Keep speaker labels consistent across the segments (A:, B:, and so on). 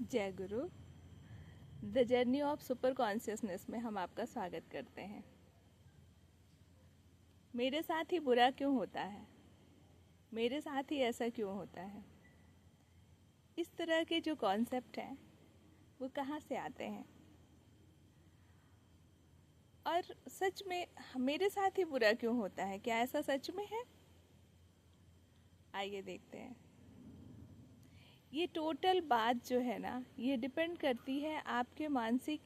A: जय गुरु। The journey of super consciousness में हम आपका स्वागत करते हैं। मेरे साथ ही बुरा क्यों होता है, मेरे साथ ही ऐसा क्यों होता है, इस तरह के जो कॉन्सेप्ट हैं वो कहाँ से आते हैं और सच में मेरे साथ ही बुरा क्यों होता है, क्या ऐसा सच में है? आइए देखते हैं। ये टोटल बात जो है ना, ये डिपेंड करती है आपके मानसिक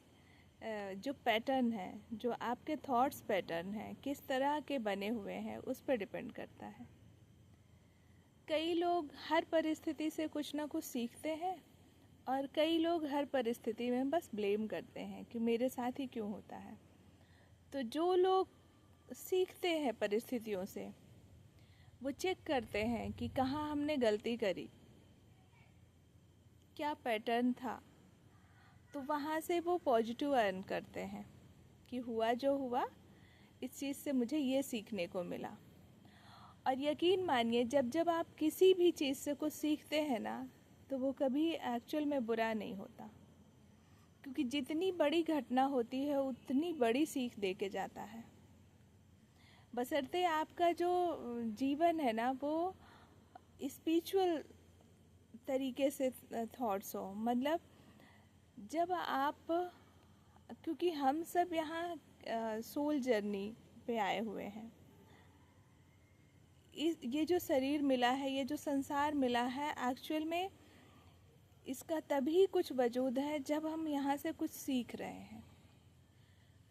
A: जो पैटर्न है, जो आपके थॉट्स पैटर्न हैं, किस तरह के बने हुए हैं, उस पर डिपेंड करता है। कई लोग हर परिस्थिति से कुछ ना कुछ सीखते हैं और कई लोग हर परिस्थिति में बस ब्लेम करते हैं कि मेरे साथ ही क्यों होता है। तो जो लोग सीखते हैं परिस्थितियों से, वो चेक करते हैं कि कहाँ हमने गलती करी, क्या पैटर्न था, तो वहाँ से वो पॉजिटिव अर्न करते हैं कि हुआ जो हुआ, इस चीज़ से मुझे ये सीखने को मिला। और यकीन मानिए, जब जब आप किसी भी चीज़ से कुछ सीखते हैं ना, तो वो कभी एक्चुअल में बुरा नहीं होता, क्योंकि जितनी बड़ी घटना होती है उतनी बड़ी सीख दे के जाता है। बशर्ते आपका जो जीवन है ना, वो स्पिरिचुअल तरीके से थॉट्स हो। मतलब जब आप, क्योंकि हम सब यहाँ सोल जर्नी पे आए हुए हैं, ये जो शरीर मिला है, ये जो संसार मिला है, एक्चुअल में इसका तभी कुछ वजूद है जब हम यहाँ से कुछ सीख रहे हैं।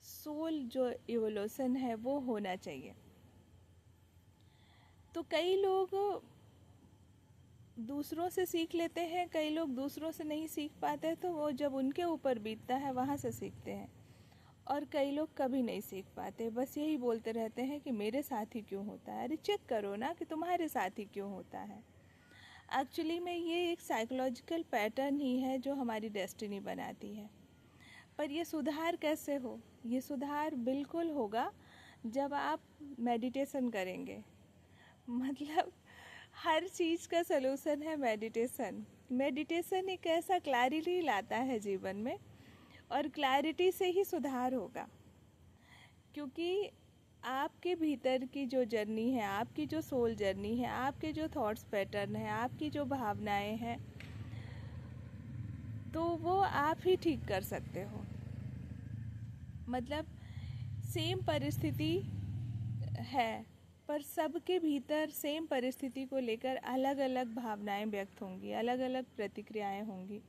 A: सोल जो इवोल्यूशन है वो होना चाहिए। तो कई लोग दूसरों से सीख लेते हैं, कई लोग दूसरों से नहीं सीख पाते, तो वो जब उनके ऊपर बीतता है वहाँ से सीखते हैं। और कई लोग कभी नहीं सीख पाते, बस यही बोलते रहते हैं कि मेरे साथ ही क्यों होता है। अरे चेक करो ना कि तुम्हारे साथ ही क्यों होता है। एक्चुअली में ये एक साइकोलॉजिकल पैटर्न ही है जो हमारी डेस्टिनी बनाती है। पर ये सुधार कैसे हो? ये सुधार बिल्कुल होगा जब आप मेडिटेशन करेंगे। मतलब हर चीज़ का सलूशन है मेडिटेशन। मेडिटेशन एक ऐसा क्लैरिटी लाता है जीवन में, और क्लैरिटी से ही सुधार होगा। क्योंकि आपके भीतर की जो जर्नी है, आपकी जो सोल जर्नी है, आपके जो थॉट्स पैटर्न है, आपकी जो भावनाएं हैं, तो वो आप ही ठीक कर सकते हो। मतलब सेम परिस्थिति है, पर सबके भीतर सेम परिस्थिति को लेकर अलग अलग भावनाएं व्यक्त होंगी, अलग अलग प्रतिक्रियाएं होंगी।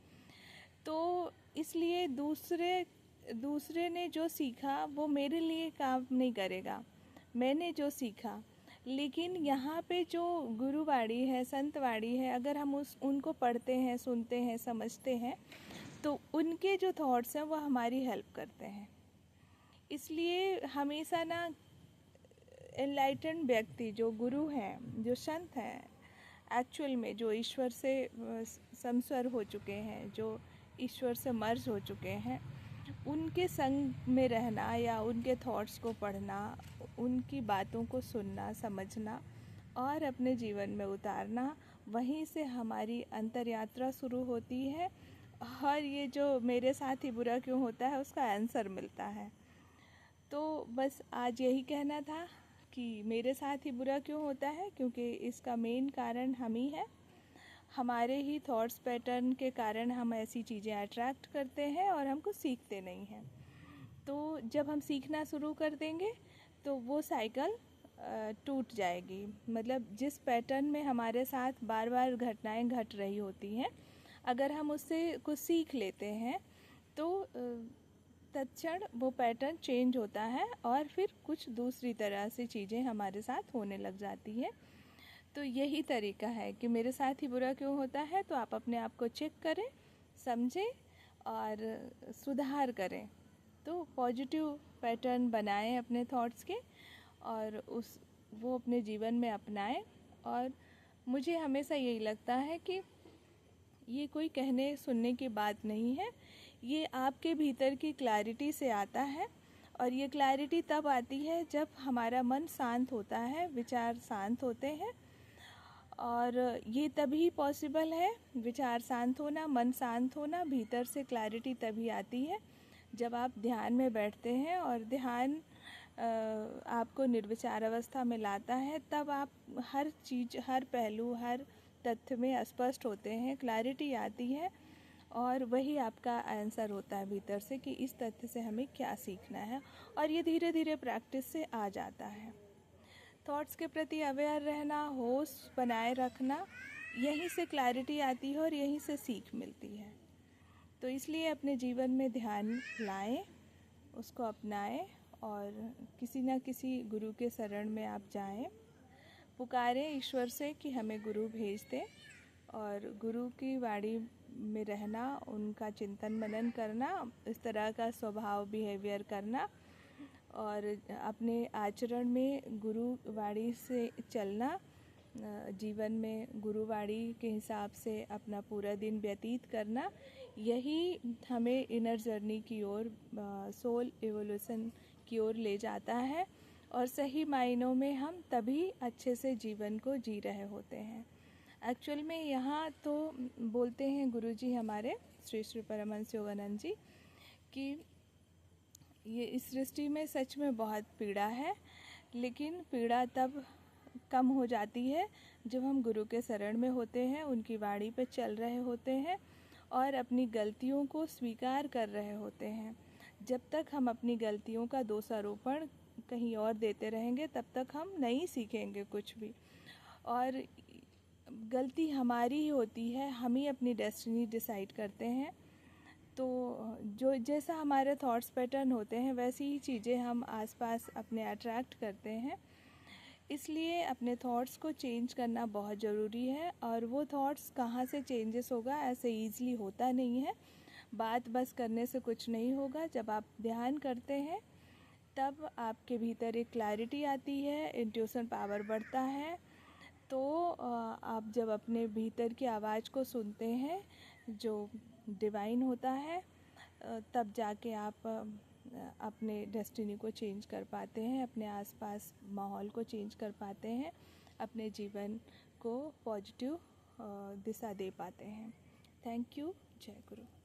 A: तो इसलिए दूसरे ने जो सीखा वो मेरे लिए काम नहीं करेगा, मैंने जो सीखा। लेकिन यहाँ पे जो गुरुवाणी है, संतवाणी है, अगर हम उनको पढ़ते हैं, सुनते हैं, समझते हैं, तो उनके जो थॉट्स हैं वो हमारी हेल्प करते हैं। इसलिए हमेशा ना एनलाइटेंड व्यक्ति, जो गुरु हैं, जो संत हैं, एक्चुअल में जो ईश्वर से समस्वर हो चुके हैं, जो ईश्वर से मर्ज हो चुके हैं, उनके संग में रहना या उनके थॉट्स को पढ़ना, उनकी बातों को सुनना, समझना और अपने जीवन में उतारना, वहीं से हमारी अंतर यात्रा शुरू होती है। और ये जो मेरे साथ ही बुरा क्यों होता है, उसका आंसर मिलता है। तो बस आज यही कहना था कि मेरे साथ ही बुरा क्यों होता है, क्योंकि इसका मेन कारण हम ही है। हमारे ही थॉट्स पैटर्न के कारण हम ऐसी चीज़ें अट्रैक्ट करते हैं और हम कुछ सीखते नहीं हैं। तो जब हम सीखना शुरू कर देंगे तो वो साइकिल टूट जाएगी। मतलब जिस पैटर्न में हमारे साथ बार बार घटनाएं घट रही होती हैं, अगर हम उससे कुछ सीख लेते हैं तो तत्क्षण वो पैटर्न चेंज होता है और फिर कुछ दूसरी तरह से चीज़ें हमारे साथ होने लग जाती हैं। तो यही तरीका है कि मेरे साथ ही बुरा क्यों होता है। तो आप अपने आप को चेक करें, समझें और सुधार करें। तो पॉजिटिव पैटर्न बनाएं अपने थॉट्स के और वो अपने जीवन में अपनाएं। और मुझे हमेशा यही लगता है कि ये कोई कहने सुनने की बात नहीं है, ये आपके भीतर की क्लैरिटी से आता है। और ये क्लैरिटी तब आती है जब हमारा मन शांत होता है, विचार शांत होते हैं और ये तभी पॉसिबल है, विचार शांत होना, मन शांत होना, भीतर से क्लैरिटी तभी आती है जब आप ध्यान में बैठते हैं और ध्यान आपको निर्विचार अवस्था में लाता है। तब आप हर चीज़, हर पहलू, हर तथ्य में स्पष्ट होते हैं, क्लैरिटी आती है और वही आपका आंसर होता है भीतर से कि इस तथ्य से हमें क्या सीखना है। और ये धीरे धीरे प्रैक्टिस से आ जाता है। थॉट्स के प्रति अवेयर रहना, होश बनाए रखना, यहीं से क्लैरिटी आती है और यहीं से सीख मिलती है। तो इसलिए अपने जीवन में ध्यान लाएं, उसको अपनाएं और किसी न किसी गुरु के शरण में आप जाएं, पुकारें ईश्वर से कि हमें गुरु भेज दें और गुरु की वाणी में रहना, उनका चिंतन मनन करना, इस तरह का स्वभाव बिहेवियर करना और अपने आचरण में गुरुवाणी से चलना, जीवन में गुरुवाणी के हिसाब से अपना पूरा दिन व्यतीत करना, यही हमें इनर जर्नी की ओर, सोल एवोल्यूशन की ओर ले जाता है और सही मायनों में हम तभी अच्छे से जीवन को जी रहे होते हैं। एक्चुअल में यहाँ तो बोलते हैं गुरुजी हमारे श्री श्री परमहंस योगानंद जी कि ये इस सृष्टि में सच में बहुत पीड़ा है, लेकिन पीड़ा तब कम हो जाती है जब हम गुरु के शरण में होते हैं, उनकी वाणी पे चल रहे होते हैं और अपनी गलतियों को स्वीकार कर रहे होते हैं। जब तक हम अपनी गलतियों का दोषारोपण कहीं और देते रहेंगे तब तक हम नहीं सीखेंगे कुछ भी। और गलती हमारी ही होती है, हम ही अपनी डेस्टिनी डिसाइड करते हैं। तो जो जैसा हमारे थॉट्स पैटर्न होते हैं वैसी ही चीज़ें हम आसपास अपने अट्रैक्ट करते हैं। इसलिए अपने थॉट्स को चेंज करना बहुत ज़रूरी है और वो थॉट्स कहाँ से चेंजेस होगा, ऐसे ईज़िली होता नहीं है। बात बस करने से कुछ नहीं होगा। जब आप ध्यान करते हैं तब आपके भीतर एक क्लैरिटी आती है, इंट्यूशन पावर बढ़ता है। तो आप जब अपने भीतर की आवाज़ को सुनते हैं जो डिवाइन होता है, तब जाके आप अपने डेस्टिनी को चेंज कर पाते हैं, अपने आसपास माहौल को चेंज कर पाते हैं, अपने जीवन को पॉजिटिव दिशा दे पाते हैं। Thank you. जय गुरु।